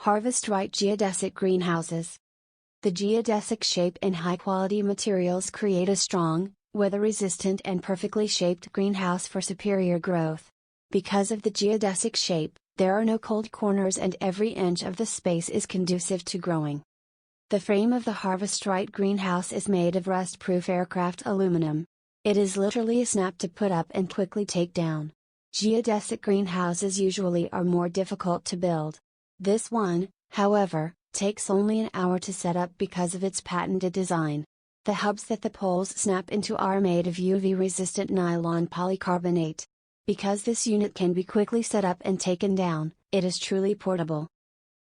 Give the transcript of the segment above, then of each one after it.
Harvest right geodesic greenhouses. The geodesic shape and high-quality materials create a strong, weather-resistant and perfectly shaped greenhouse for superior growth. Because of the geodesic shape, there are no cold corners and every inch of the space is conducive to growing. The frame of the Harvest Right greenhouse is made of rust-proof aircraft aluminum. It is literally a snap to put up and quickly take down. Geodesic greenhouses usually are more difficult to build. This one, however, takes only an hour to set up because of its patented design. The hubs that the poles snap into are made of UV-resistant nylon polycarbonate. Because this unit can be quickly set up and taken down, it is truly portable.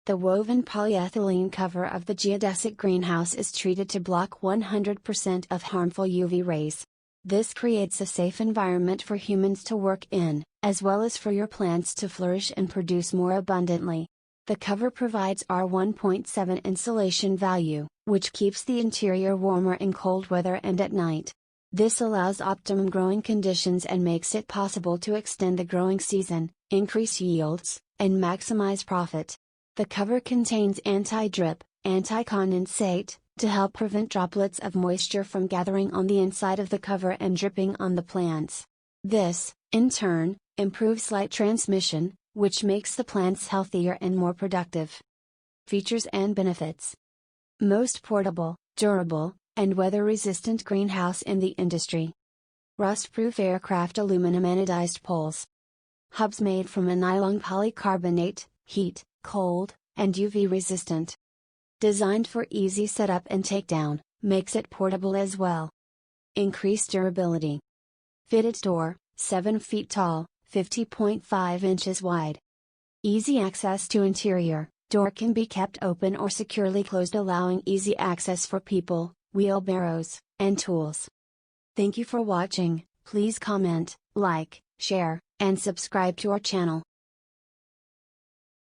The woven polyethylene cover of the geodesic greenhouse is treated to block 100% of harmful UV rays. This creates a safe environment for humans to work in, as well as for your plants to flourish and produce more abundantly. The cover provides R1.7 insulation value, which keeps the interior warmer in cold weather and at night. This allows optimum growing conditions and makes it possible to extend the growing season, increase yields, and maximize profit. The cover contains anti-drip, anti-condensate, to help prevent droplets of moisture from gathering on the inside of the cover and dripping on the plants. This, in turn, improves light transmission, which makes the plants healthier and more productive. Features and benefits. Most portable, durable, and weather-resistant greenhouse in the industry. Rust-proof aircraft aluminum anodized poles. Hubs made from a nylon polycarbonate, heat, cold, and UV resistant. Designed for easy setup and takedown, makes it portable as well. Increased durability. Fitted door, 7 feet tall, 50.5 inches wide. Easy access to interior, door can be kept open or securely closed, allowing easy access for people, wheelbarrows, and tools. Thank you for watching. Please comment, like, share, and subscribe to our channel.